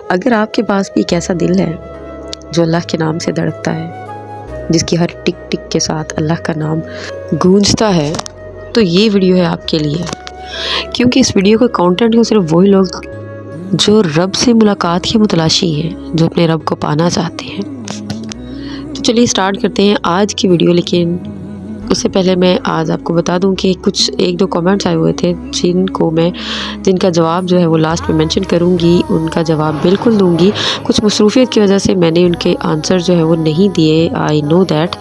اگر آپ کے پاس بھی ایک ایسا دل ہے جو اللہ کے نام سے دھڑکتا ہے، جس کی ہر ٹک ٹک کے ساتھ اللہ کا نام گونجتا ہے، تو یہ ویڈیو ہے آپ کے لیے، کیونکہ اس ویڈیو کا کانٹینٹ کو صرف وہی لوگ جو رب سے ملاقات کے متلاشی ہیں، جو اپنے رب کو پانا چاہتے ہیں۔ تو چلیے سٹارٹ کرتے ہیں آج کی ویڈیو، لیکن اس سے پہلے میں آج آپ کو بتا دوں کہ کچھ ایک دو کامنٹس آئے ہوئے تھے جن کا جواب جو ہے وہ لاسٹ میں مینشن کروں گی، ان کا جواب بالکل دوں گی۔ کچھ مصروفیت کی وجہ سے میں نے ان کے آنسر جو ہے وہ نہیں دیے، آئی نو دیٹ،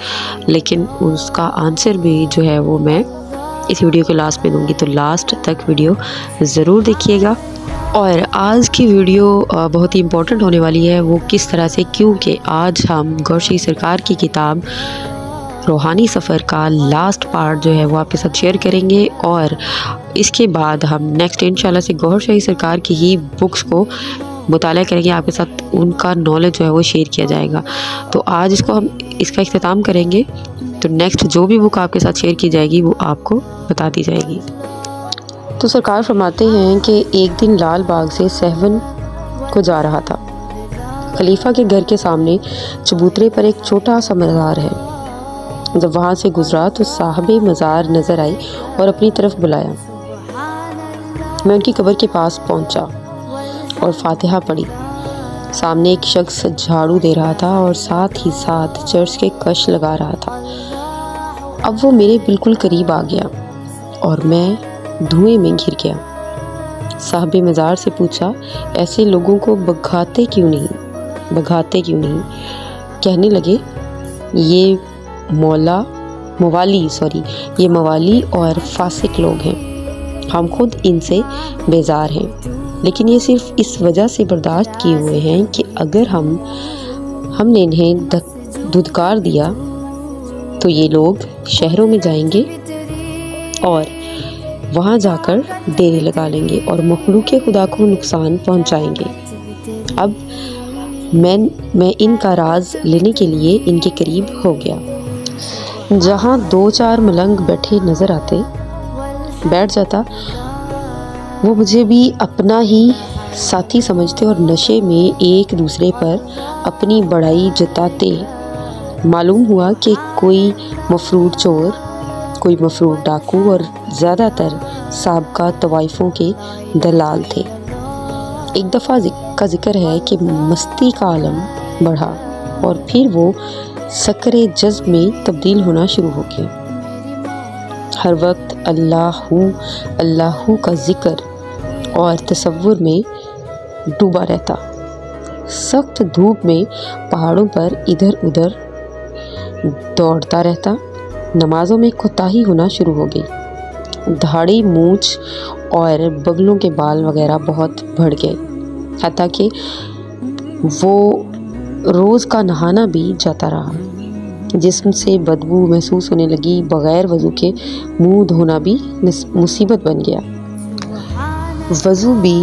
لیکن اس کا آنسر بھی جو ہے وہ میں اس ویڈیو کے لاسٹ میں دوں گی، تو لاسٹ تک ویڈیو ضرور دیکھیے گا۔ اور آج کی ویڈیو بہت ہی امپورٹنٹ ہونے والی ہے، وہ کس طرح سے، کیونکہ آج ہم گوہر شاہی سرکار کی کتاب روحانی سفر کا لاسٹ پارٹ جو ہے وہ آپ کے ساتھ شیئر کریں گے، اور اس کے بعد ہم نیکسٹ انشاءاللہ سے گوہر شاہی سرکار کی ہی بکس کو مطالعہ کریں گے، آپ کے ساتھ ان کا نالج جو ہے وہ شیئر کیا جائے گا۔ تو آج اس کا اختتام کریں گے، تو نیکسٹ جو بھی بک آپ کے ساتھ شیئر کی جائے گی وہ آپ کو بتا دی جائے گی۔ تو سرکار فرماتے ہیں کہ ایک دن لال باغ سے سہون کو جا رہا تھا۔ خلیفہ کے گھر کے سامنے چبوترے پر ایک چھوٹا سا مزار ہے۔ جب وہاں سے گزرا تو صاحب مزار نظر آئی اور اپنی طرف بلایا۔ میں ان کی قبر کے پاس پہنچا اور فاتحہ پڑھی۔ سامنے ایک شخص جھاڑو دے رہا تھا اور ساتھ ہی ساتھ چرچ کے کش لگا رہا تھا۔ اب وہ میرے بالکل قریب آ گیا اور میں دھوئیں میں گر گیا۔ صاحب مزار سے پوچھا، ایسے لوگوں کو بھگاتے کیوں نہیں؟ کہنے لگے، یہ موالی اور فاسق لوگ ہیں، ہم خود ان سے بیزار ہیں، لیکن یہ صرف اس وجہ سے برداشت کیے ہوئے ہیں کہ اگر ہم نے انہیں دھتکار دیا تو یہ لوگ شہروں میں جائیں گے اور وہاں جا کر ڈیرے لگا لیں گے اور مخلوق خدا کو نقصان پہنچائیں گے۔ اب میں ان کا راز لینے کے لیے ان کے قریب ہو گیا۔ جہاں 2-4 ملنگ بیٹھ جاتا، وہ مجھے بھی اپنا ہی ساتھی سمجھتے اور نشے میں ایک دوسرے پر اپنی بڑائی جتاتے۔ معلوم ہوا کہ کوئی مفرور چور، کوئی مفرور ڈاکو اور زیادہ تر سابقہ طوائفوں کے دلال تھے۔ ایک دفعہ کا ذکر ہے کہ مستی کا عالم بڑھا اور پھر وہ سکر جذب میں تبدیل ہونا شروع ہو گیا۔ ہر وقت اللہ کا ذکر اور تصور میں ڈوبا رہتا۔ سخت دھوپ میں پہاڑوں پر ادھر ادھر دوڑتا رہتا۔ نمازوں میں کوتاہی ہونا شروع ہو گئی۔ دھاڑی، مونچھ اور بغلوں کے بال وغیرہ بہت بڑھ گئے، حتیٰ کہ وہ روز کا نہانا بھی جاتا رہا۔ جسم سے بدبو محسوس ہونے لگی، بغیر وضو کے منہ دھونا بھی مصیبت بن گیا۔ وضو بھی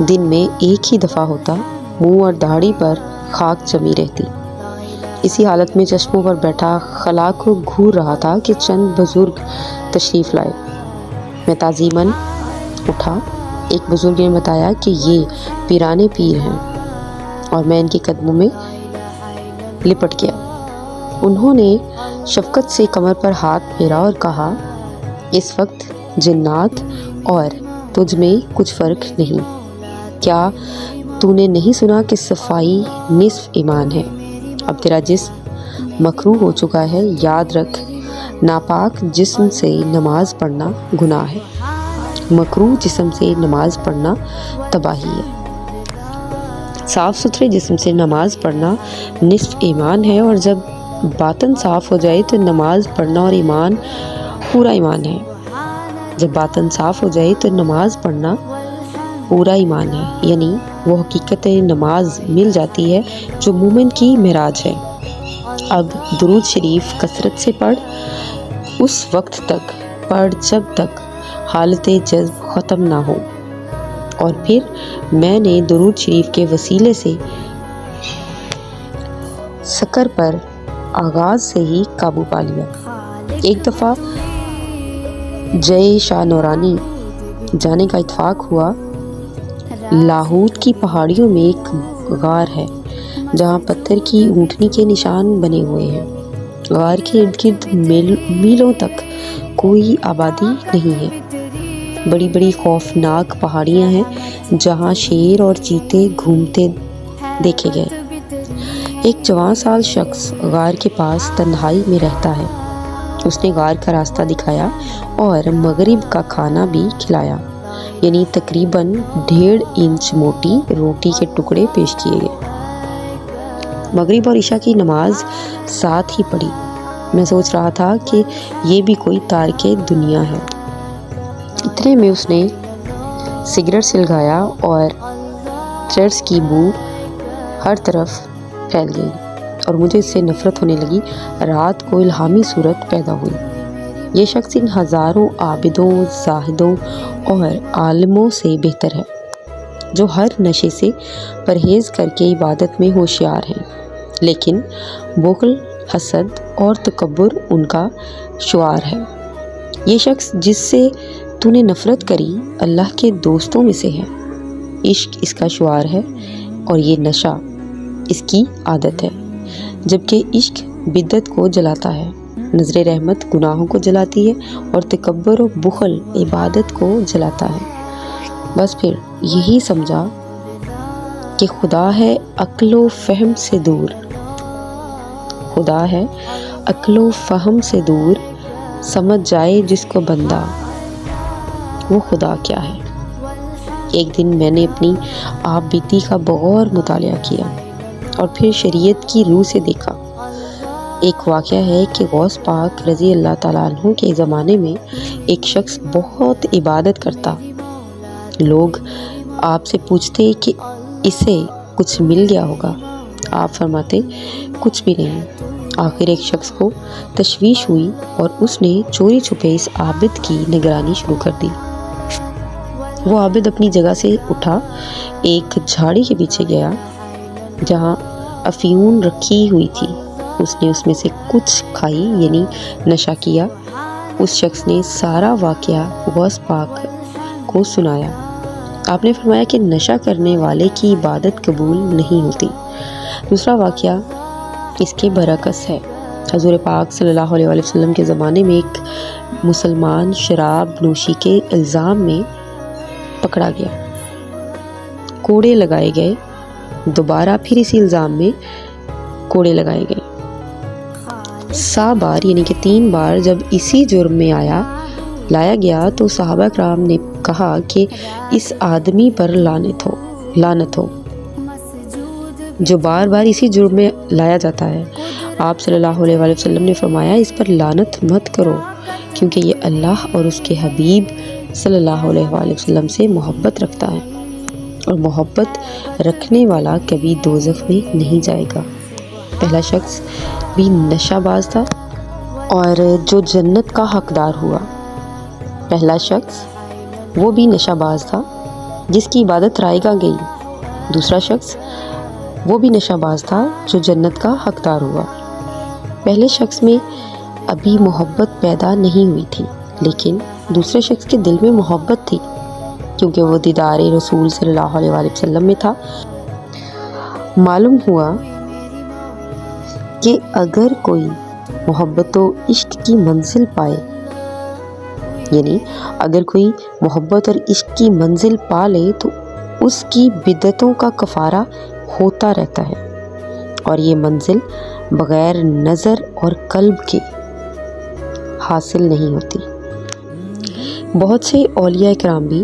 دن میں ایک ہی دفعہ ہوتا، منہ اور داڑھی پر خاک جمی رہتی۔ اسی حالت میں چشموں پر بیٹھا خلا کو گھور رہا تھا کہ چند بزرگ تشریف لائے۔ میں تعظیماً اٹھا۔ ایک بزرگ نے بتایا کہ یہ پیرانے پیر ہیں، اور میں ان کے قدموں میں لپٹ گیا۔ انہوں نے شفقت سے کمر پر ہاتھ پھیرا اور کہا، اس وقت جنات اور تجھ میں کچھ فرق نہیں۔ کیا تو نے نہیں سنا کہ صفائی نصف ایمان ہے؟ اب تیرا جسم مکروہ ہو چکا ہے، یاد رکھ، ناپاک جسم سے نماز پڑھنا گناہ ہے، مکروہ جسم سے نماز پڑھنا تباہی ہے۔ صاف ستھرے جسم سے نماز پڑھنا نصف ایمان ہے، اور جب باطن صاف ہو جائے تو نماز پڑھنا اور ایمان پورا ایمان ہے۔ جب باطن صاف ہو جائے تو نماز پڑھنا پورا ایمان ہے، یعنی وہ حقیقت نماز مل جاتی ہے جو مومن کی معراج ہے۔ اب درود شریف کثرت سے پڑھ، اس وقت تک پڑھ جب تک حالت جذب ختم نہ ہو، اور پھر میں نے درود شریف کے وسیلے سے سکر پر آغاز سے ہی قابو پا لیا۔ ایک دفعہ جے شاہ نورانی جانے کا اتفاق ہوا لاہور کی پہاڑیوں میں ایک غار ہے جہاں پتھر کی اونٹنی کے نشان بنے ہوئے ہیں۔ غار کے ارد گرد میلوں تک کوئی آبادی نہیں ہے۔ بڑی بڑی خوفناک پہاڑیاں ہیں جہاں شیر اور چیتے گھومتے دیکھے گئے۔ ایک جوان سال شخص غار کے پاس تنہائی میں رہتا ہے۔ اس نے غار کا راستہ دکھایا اور مغرب کا کھانا بھی کھلایا، یعنی تقریباً 1.5 انچ موٹی روٹی کے ٹکڑے پیش کیے گئے۔ مغرب اور عشاء کی نماز ساتھ ہی پڑھی۔ میں سوچ رہا تھا کہ یہ بھی کوئی تارک دنیا ہے۔ اتنے میں اس نے سگریٹ سلگایا اور چرس کی بو ہر طرف پھیل گئی اور مجھے اس سے نفرت ہونے لگی۔ رات کو الہامی صورت پیدا ہوئی۔ یہ شخص ان ہزاروں عابدوں، زاہدوں اور عالموں سے بہتر ہے جو ہر نشے سے پرہیز کر کے عبادت میں ہوشیار ہیں، لیکن بخل، حسد اور تکبر ان کا شعار ہے۔ یہ شخص جس سے تو نے نفرت کری اللہ کے دوستوں میں سے ہے۔ عشق اس کا شعار ہے اور یہ نشہ اس کی عادت ہے، جبکہ عشق بدعت کو جلاتا ہے، نظر رحمت گناہوں کو جلاتی ہے اور تکبر و بخل عبادت کو جلاتا ہے۔ بس پھر یہی سمجھا کہ خدا ہے عقل و فہم سے دور، خدا ہے عقل و فہم سے دور، سمجھ جائے جس کو بندہ وہ خدا کیا ہے۔ ایک دن میں نے اپنی آپ بیتی کا بغور مطالعہ کیا اور پھر شریعت کی روح سے دیکھا۔ ایک واقعہ ہے کہ غوث پاک رضی اللہ تعالیٰ عنہ کے زمانے میں ایک شخص بہت عبادت کرتا۔ لوگ آپ سے پوچھتے کہ اسے کچھ مل گیا ہوگا، آپ فرماتے کچھ بھی نہیں۔ آخر ایک شخص کو تشویش ہوئی اور اس نے چوری چھپے اس عابد کی نگرانی شروع کر دی۔ وہ عابد اپنی جگہ سے اٹھا، ایک جھاڑی کے پیچھے گیا جہاں افیون رکھی ہوئی تھی۔ اس نے اس میں سے کچھ کھائی، یعنی نشہ کیا۔ اس شخص نے سارا واقعہ غوث پاک کو سنایا۔ آپ نے فرمایا کہ نشہ کرنے والے کی عبادت قبول نہیں ہوتی۔ دوسرا واقعہ اس کے برعکس ہے۔ حضور پاک صلی اللہ علیہ وسلم کے زمانے میں ایک مسلمان شراب نوشی کے الزام میں پکڑا گیا، کوڑے لگائے گئے۔ دوبارہ پھر اسی الزام میں کوڑے لگائے گئے۔ 100 بار یعنی کہ 3 بار جب اسی جرم میں لایا گیا تو صحابہ کرام نے کہا کہ اس آدمی پر لعنت ہو جو بار بار اسی جرم میں لایا جاتا ہے۔ آپ صلی اللہ علیہ وسلم نے فرمایا اس پر لعنت مت کرو، کیونکہ یہ اللہ اور اس کے حبیب صلی اللہ علیہ وسلم سے محبت رکھتا ہے، اور محبت رکھنے والا کبھی دوزخ میں نہیں جائے گا۔ پہلا شخص بھی نشہ باز تھا اور جو جنت کا حقدار ہوا۔ پہلا شخص وہ بھی نشہ باز تھا جس کی عبادت رائگاں گئی۔ دوسرا شخص وہ بھی نشہ باز تھا جو جنت کا حقدار ہوا۔ پہلے شخص میں ابھی محبت پیدا نہیں ہوئی تھی، لیکن دوسرے شخص کے دل میں محبت تھی کیونکہ وہ دیدار رسول صلی اللہ علیہ وسلم میں تھا۔ معلوم ہوا کہ اگر کوئی محبت و عشق کی منزل پائے، یعنی اگر کوئی محبت اور عشق کی منزل پا لے تو اس کی بدعتوں کا کفارہ ہوتا رہتا ہے، اور یہ منزل بغیر نظر اور قلب کے حاصل نہیں ہوتی۔ بہت سے اولیاء کرام بھی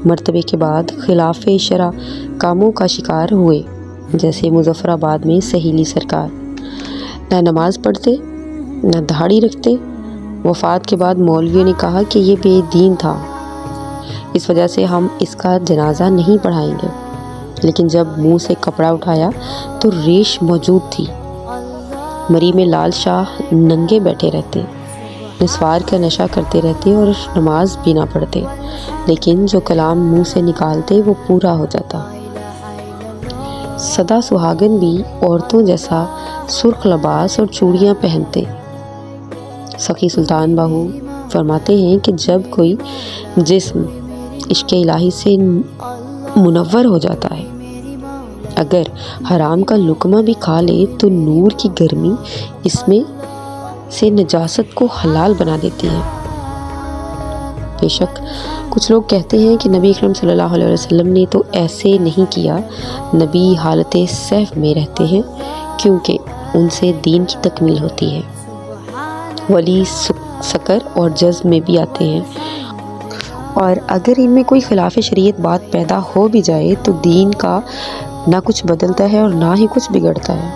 مرتبے کے بعد خلاف شرع کاموں کا شکار ہوئے، جیسے مظفر آباد میں سہیلی سرکار نہ نماز پڑھتے نہ داڑھی رکھتے۔ وفات کے بعد مولویوں نے کہا کہ یہ بے دین تھا، اس وجہ سے ہم اس کا جنازہ نہیں پڑھائیں گے، لیکن جب منہ سے کپڑا اٹھایا تو ریش موجود تھی۔ مری میں لال شاہ ننگے بیٹھے رہتے، نسوار کا نشہ کرتے رہتے اور نماز بھی نہ پڑھتے، لیکن جو کلام منہ سے نکالتے وہ پورا ہو جاتا۔ سدا سہاگن بھی عورتوں جیسا سرخ لباس اور چوڑیاں پہنتے۔ سخی سلطان باہو فرماتے ہیں کہ جب کوئی جسم عشق الہی سے منور ہو جاتا ہے۔ اگر حرام کا لقمہ بھی کھا لے تو نور کی گرمی اس میں سے نجاست کو حلال بنا دیتی ہے۔ بے شک کچھ لوگ کہتے ہیں کہ نبی اکرم صلی اللہ علیہ وسلم نے تو ایسے نہیں کیا، نبی حالت سیف میں رہتے ہیں کیونکہ ان سے دین کی تکمیل ہوتی ہے۔ ولی سکر اور جذب میں بھی آتے ہیں، اور اگر ان میں کوئی خلاف شریعت بات پیدا ہو بھی جائے تو دین کا نہ کچھ بدلتا ہے اور نہ ہی کچھ بگڑتا ہے۔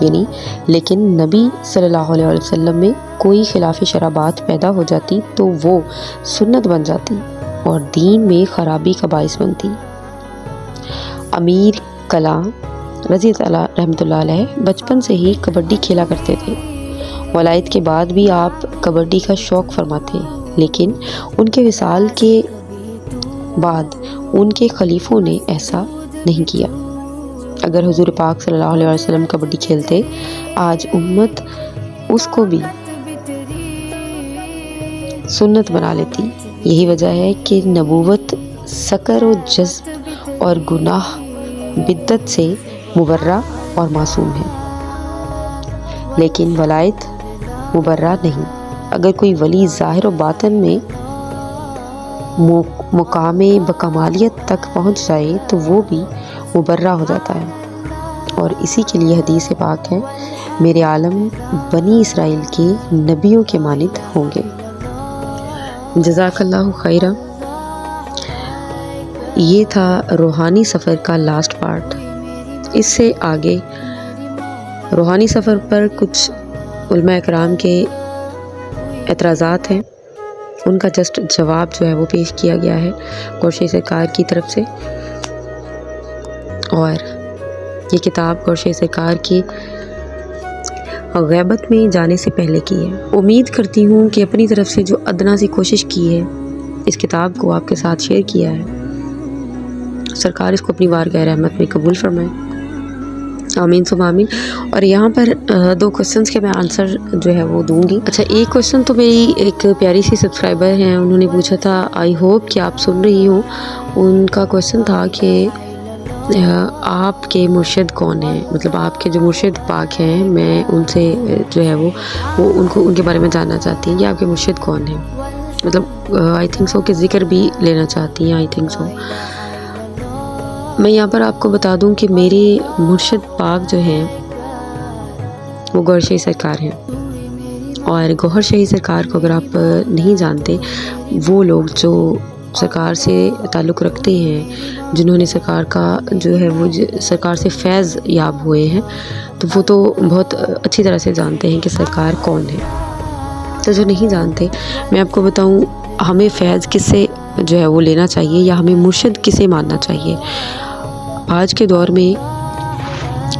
یعنی لیکن نبی صلی اللہ علیہ وسلم میں کوئی خلاف شرع بات پیدا ہو جاتی تو وہ سنت بن جاتی اور دین میں خرابی کا باعث بنتی۔ امیر کلاں رضی اللہ رحمۃ اللہ علیہ بچپن سے ہی کبڈی کھیلا کرتے تھے۔ ولایت کے بعد بھی آپ کبڈی کا شوق فرماتے، لیکن ان کے وصال کے بعد ان کے خلیفوں نے ایسا نہیں کیا۔ اگر حضور پاک صلی اللہ علیہ وسلم کبڈی کھیلتے، آج امت اس کو بھی سنت بنا لیتی۔ یہی وجہ ہے کہ نبوت سکر و جذب اور گناہ بدعت سے مبرہ اور معصوم ہے، لیکن ولایت مبرہ نہیں۔ اگر کوئی ولی ظاہر و باطن میں مقام بکمالیت تک پہنچ جائے تو وہ بھی مبرہ ہو جاتا ہے، اور اسی کے لیے حدیث پاک ہے، میرے عالم بنی اسرائیل کے نبیوں کے مانند ہوں گے۔ جزاک اللہ خیرہ۔ یہ تھا روحانی سفر کا لاسٹ پارٹ۔ اس سے آگے روحانی سفر پر کچھ علماء اکرام کے اعتراضات ہیں، ان کا جسٹ جواب جو ہے وہ پیش کیا گیا ہے قرشی سرکار کی طرف سے، اور یہ کتاب قرشی سرکار کی غیبت میں جانے سے پہلے کی ہے۔ امید کرتی ہوں کہ اپنی طرف سے جو ادنا سی کوشش کی ہے اس کتاب کو آپ کے ساتھ شیئر کیا ہے، سرکار اس کو اپنی بارگاہ رحمت میں قبول فرمائے، آمین ثم آمین۔ اور یہاں پر دو کوسچنز کے میں آنسر جو ہے وہ دوں گی۔ اچھا، ایک کوسچن تو میری ایک پیاری سی سبسکرائبر ہیں، انہوں نے پوچھا تھا، آئی ہوپ کہ آپ سن رہی ہوں، ان کا کوسچن تھا کہ آپ کے مرشد کون ہیں، مطلب آپ کے جو مرشد پاک ہیں، میں ان سے جو ہے وہ ان کے بارے میں جاننا چاہتی ہیں کہ آپ کے مرشد کون ہیں، مطلب آئی تھنک سو کہ ذکر بھی لینا چاہتی ہیں، آئی تھنک سو۔ میں یہاں پر آپ کو بتا دوں کہ میرے مرشد پاک جو ہیں وہ گوہر شاہی سرکار ہیں، اور گوہر شاہی سرکار کو اگر آپ نہیں جانتے، وہ لوگ جو سرکار سے تعلق رکھتے ہیں، جنہوں نے سرکار کا جو ہے وہ سرکار سے فیض یاب ہوئے ہیں، تو وہ تو بہت اچھی طرح سے جانتے ہیں کہ سرکار کون ہے۔ تو جو نہیں جانتے، میں آپ کو بتاؤں، ہمیں فیض کس سے جو ہے وہ لینا چاہیے، یا ہمیں مرشد کسے ماننا چاہیے۔ آج کے دور میں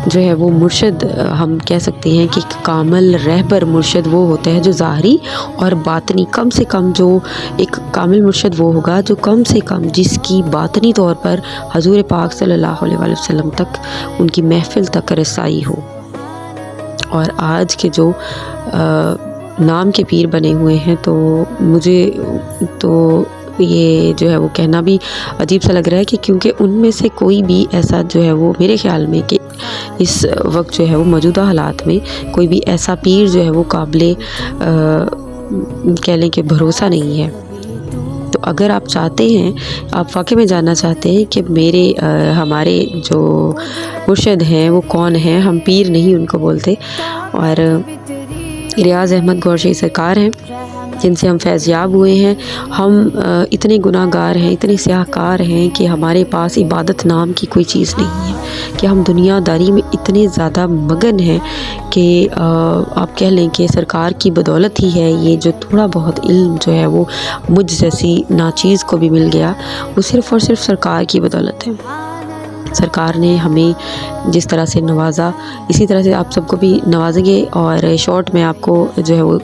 جو ہے وہ مرشد، ہم کہہ سکتے ہیں کہ کامل رہبر مرشد وہ ہوتا ہے جو ظاہری اور باطنی، کم سے کم جو ایک کامل مرشد وہ ہوگا جو کم سے کم جس کی باطنی طور پر حضور پاک صلی اللہ علیہ وسلم تک، ان کی محفل تک رسائی ہو۔ اور آج کے جو نام کے پیر بنے ہوئے ہیں، تو مجھے تو یہ جو ہے وہ کہنا بھی عجیب سا لگ رہا ہے کہ کیونکہ ان میں سے کوئی بھی ایسا جو ہے وہ میرے خیال میں کہ اس وقت جو ہے وہ موجودہ حالات میں کوئی بھی ایسا پیر جو ہے وہ قابل کہہ لیں کہ بھروسہ نہیں ہے۔ تو اگر آپ چاہتے ہیں، آپ واقعی میں جاننا چاہتے ہیں کہ ہمارے جو مرشد ہیں وہ کون ہیں، ہم پیر نہیں ان کو بولتے، اور ریاض احمد گوہر شاہی سرکار ہیں جن سے ہم فیض یاب ہوئے ہیں۔ ہم اتنے گناہ گار ہیں، اتنے سیاہ کار ہیں کہ ہمارے پاس عبادت نام کی کوئی چیز نہیں ہے، کہ ہم دنیا داری میں اتنے زیادہ مگن ہیں کہ آپ کہہ لیں کہ سرکار کی بدولت ہی ہے یہ جو تھوڑا بہت علم جو ہے وہ مجھ جیسی ناچیز کو بھی مل گیا، وہ صرف اور صرف سرکار کی بدولت ہے۔ سرکار نے ہمیں جس طرح سے نوازا، اسی طرح سے آپ سب کو بھی نوازیں گے۔ اور شارٹ میں آپ کو جو ہے وہ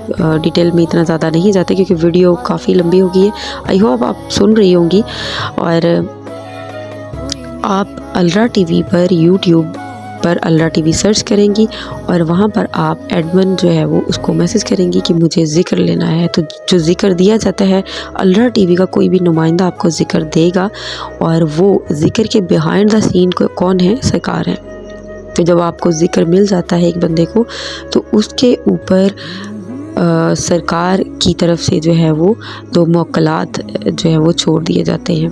ڈیٹیل میں اتنا زیادہ نہیں جاتے کیونکہ ویڈیو کافی لمبی ہو گئی ہے، آئی ہوپ آپ سن رہی ہوں گی۔ اور آپ الرا ٹی وی پر یوٹیوب پر اللہ ٹی وی سرچ کریں گی اور وہاں پر آپ ایڈمن جو ہے وہ اس کو میسیج کریں گی کہ مجھے ذکر لینا ہے، تو جو ذکر دیا جاتا ہے اللہ ٹی وی کا کوئی بھی نمائندہ آپ کو ذکر دے گا، اور وہ ذکر کے بیہائنڈ دا سین کون ہے؟ سرکار ہے۔ تو جب آپ کو ذکر مل جاتا ہے ایک بندے کو، تو اس کے اوپر سرکار کی طرف سے جو ہے وہ 2 موکلات جو ہے وہ چھوڑ دیے جاتے ہیں،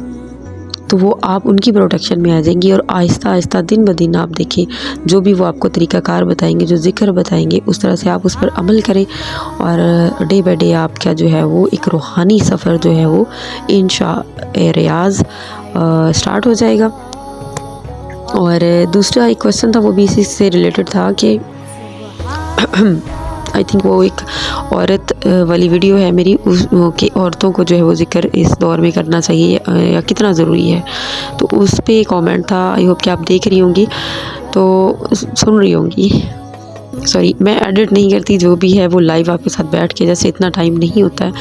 تو وہ آپ ان کی پروٹیکشن میں آ جائیں گی، اور آہستہ آہستہ دن بدن آپ دیکھیں جو بھی وہ آپ کو طریقہ کار بتائیں گے، جو ذکر بتائیں گے، اس طرح سے آپ اس پر عمل کریں، اور ڈے بائی ڈے آپ کا جو ہے وہ ایک روحانی سفر جو ہے وہ انشاء ریاض سٹارٹ ہو جائے گا۔ اور دوسرا ایک کویسچن تھا، وہ بھی اسی سے ریلیٹڈ تھا کہ آئی تھنک وہ ایک عورت والی ویڈیو ہے میری، اس کہ عورتوں کو جو ہے وہ ذکر اس دور میں کرنا چاہیے یا کتنا ضروری ہے، تو اس پہ کامنٹ تھا، آئی ہوپ کہ آپ دیکھ رہی ہوں گی، تو سن رہی ہوں گی، سوری میں ایڈٹ نہیں کرتی، جو بھی ہے وہ لائیو آپ کے ساتھ بیٹھ کے، جیسے اتنا ٹائم نہیں ہوتا ہے،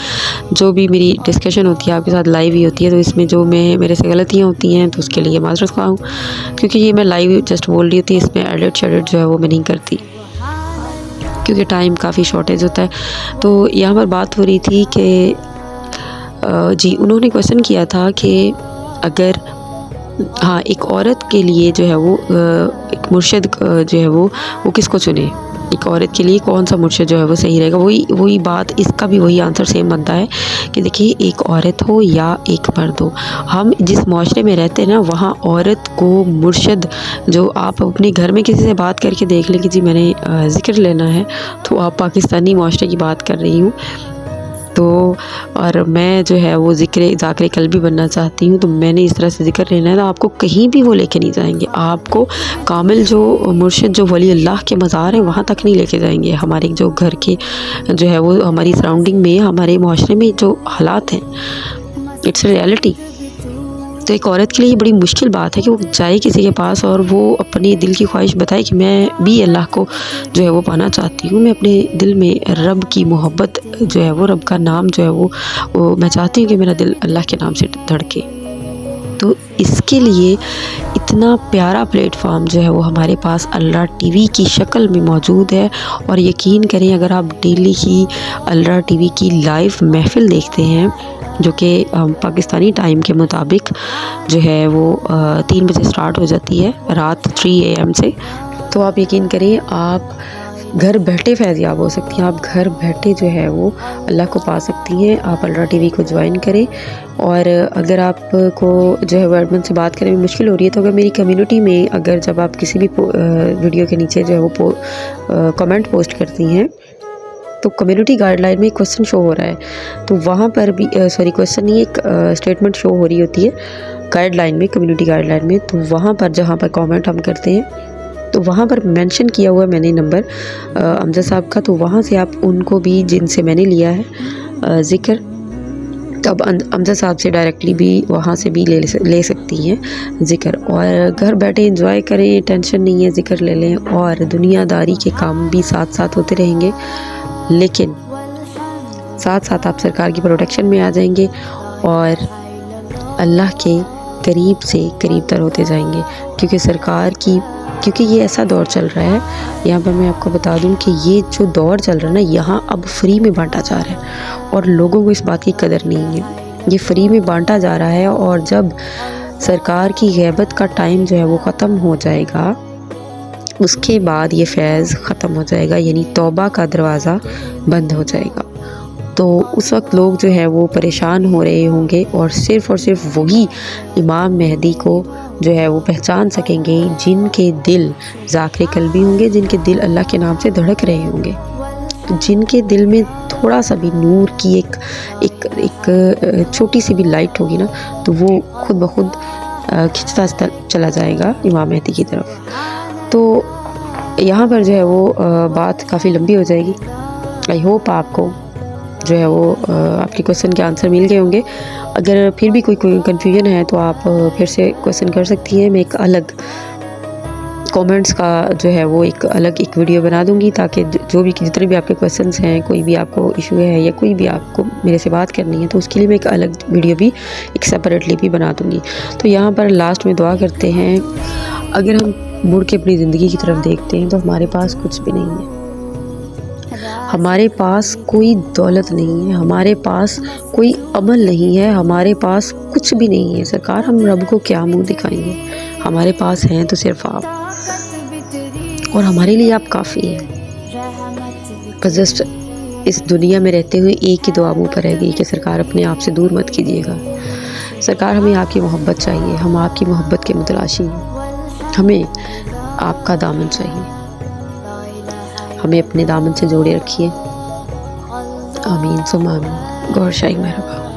جو بھی میری ڈسکشن ہوتی ہے آپ کے ساتھ لائیو ہی ہوتی ہے، تو اس میں جو میرے سے غلطیاں ہوتی ہیں تو اس کے لیے معذرت خواہ ہوں، کیونکہ یہ میں لائیو جسٹ بول رہی ہوتی ہے، اس میں ایڈٹ شیڈٹ جو ہے وہ میں نہیں کرتی، کیونکہ ٹائم کافی شارٹیج ہوتا ہے۔ تو یہاں پر بات ہو رہی تھی کہ جی انہوں نے کویسچن کیا تھا کہ اگر ہاں ایک عورت کے لیے جو ہے وہ ایک مرشد جو ہے وہ کس کو چنے، ایک عورت کے لیے کون سا مرشد جو ہے وہ صحیح رہے گا، وہی بات، اس کا بھی وہی آنسر سیم بنتا ہے کہ دیکھیے ایک عورت ہو یا ایک مرد ہو، ہم جس معاشرے میں رہتے ہیں نا، وہاں عورت کو مرشد، جو آپ اپنے گھر میں کسی سے بات کر کے دیکھ لیں کہ جی میں نے ذکر لینا ہے، تو آپ پاکستانی معاشرے کی بات کر رہی ہوں، تو اور میں جو ہے وہ ذاکر قلبی بننا چاہتی ہوں، تو میں نے اس طرح سے ذکر لینا ہے، تو آپ کو کہیں بھی وہ لے کے نہیں جائیں گے، آپ کو کامل جو مرشد جو ولی اللہ کے مزار ہیں وہاں تک نہیں لے کے جائیں گے، ہمارے جو گھر کے جو ہے وہ ہماری سراؤنڈنگ میں، ہمارے معاشرے میں جو حالات ہیں، اٹس ریالٹی۔ تو ایک عورت کے لیے یہ بڑی مشکل بات ہے کہ وہ جائے کسی کے پاس اور وہ اپنے دل کی خواہش بتائے کہ میں بھی اللہ کو جو ہے وہ پانا چاہتی ہوں، میں اپنے دل میں رب کی محبت جو ہے وہ، رب کا نام جو ہے وہ میں چاہتی ہوں کہ میرا دل اللہ کے نام سے دھڑکے۔ تو اس کے لیے اتنا پیارا پلیٹ فارم جو ہے وہ ہمارے پاس اللہ ٹی وی کی شکل میں موجود ہے، اور یقین کریں اگر آپ ڈیلی ہی اللہ ٹی وی کی لائیو محفل دیکھتے ہیں، جو کہ پاکستانی ٹائم کے مطابق جو ہے وہ 3 بجے سٹارٹ ہو جاتی ہے، رات 3 AM سے، تو آپ یقین کریں آپ گھر بیٹھے فیضیاب ہو سکتی ہیں، آپ گھر بیٹھے جو ہے وہ اللہ کو پا سکتی ہیں۔ آپ اللہ ٹی وی کو جوائن کریں، اور اگر آپ کو جو ہے وہ ایڈمن سے بات کرنے میں مشکل ہو رہی ہے، تو اگر میری کمیونٹی میں اگر جب آپ کسی بھی ویڈیو کے نیچے جو ہے وہ کمنٹ پوسٹ کرتی ہیں، تو کمیونٹی گائیڈ لائن میں ایک کویسچن شو ہو رہا ہے، تو وہاں پر بھی کویسچن نہیں، ایک اسٹیٹمنٹ شو ہو رہی ہوتی ہے گائیڈ لائن میں، کمیونٹی گائیڈ لائن میں، تو وہاں پر جہاں پر کامنٹ ہم کرتے ہیں، تو وہاں پر مینشن کیا ہوا ہے میں نے نمبر امجد صاحب کا، تو وہاں سے آپ ان کو بھی، جن سے میں نے لیا ہے ذکر، تو اب امجد صاحب سے ڈائریکٹلی بھی وہاں سے بھی لے سکتی ہیں ذکر، اور گھر بیٹھے انجوائے کریں، ٹینشن نہیں ہے، ذکر لے لیں، اور دنیا داری کے کام بھی ساتھ ساتھ ہوتے رہیں گے، لیکن ساتھ ساتھ آپ سرکار کی پروٹیکشن میں آ جائیں گے، اور اللہ کے قریب سے قریب تر ہوتے جائیں گے، کیونکہ سرکار کی، کیونکہ یہ ایسا دور چل رہا ہے، یہاں پر میں آپ کو بتا دوں کہ یہ جو دور چل رہا ہے نا، یہاں اب فری میں بانٹا جا رہا ہے، اور لوگوں کو اس بات کی قدر نہیں ہے، یہ فری میں بانٹا جا رہا ہے، اور جب سرکار کی غیبت کا ٹائم جو ہے وہ ختم ہو جائے گا، اس کے بعد یہ فیض ختم ہو جائے گا، یعنی توبہ کا دروازہ بند ہو جائے گا، تو اس وقت لوگ جو ہے وہ پریشان ہو رہے ہوں گے، اور صرف وہی امام مہدی کو جو ہے وہ پہچان سکیں گے جن کے دل ذاکر قلبی ہوں گے، جن کے دل اللہ کے نام سے دھڑک رہے ہوں گے، تو جن کے دل میں تھوڑا سا بھی نور کی ایک چھوٹی سی بھی لائٹ ہوگی نا، تو وہ خود بخود کھنچتا چلا جائے گا امام مہدی کی طرف۔ تو یہاں پر جو ہے وہ بات کافی لمبی ہو جائے گی، آئی ہوپ آپ کو جو ہے وہ آپ کے کویسچن کے آنسر مل گئے ہوں گے، اگر پھر بھی کوئی کنفیوژن ہے تو آپ پھر سے کویسچن کر سکتی ہیں، میں ایک الگ کومنٹس کا جو ہے وہ ایک الگ ایک ویڈیو بنا دوں گی، تاکہ جو بھی جتنے بھی آپ کے کویسچنس ہیں، کوئی بھی آپ کو ایشو ہے یا کوئی بھی آپ کو میرے سے بات کرنی ہے، تو اس کے لیے میں ایک الگ ویڈیو بھی ایک سیپریٹلی بھی بنا دوں گی۔ تو یہاں پر لاسٹ میں دعا کرتے ہیں، اگر ہم مڑ کے اپنی زندگی کی طرف دیکھتے ہیں تو ہمارے پاس کچھ بھی نہیں ہے. ہمارے پاس کوئی دولت نہیں ہے، ہمارے پاس کوئی عمل نہیں ہے، ہمارے پاس کچھ بھی نہیں ہے. سرکار ہم رب کو کیا منہ دکھائیں گے؟ ہمارے پاس ہیں تو صرف آپ، اور ہمارے لیے آپ کافی ہیں. بس جسٹ اس دنیا میں رہتے ہوئے ایک ہی دعا منہ پر رہ گئی کہ سرکار اپنے آپ سے دور مت کیجیے گا. سرکار ہمیں آپ کی محبت چاہیے، ہم آپ کی محبت کے متلاشی ہیں. ہمیں آپ کا دامن چاہیے، ہمیں اپنے دامن سے جوڑے رکھیے. آمین ثم آمین. گور شاہی مہربان.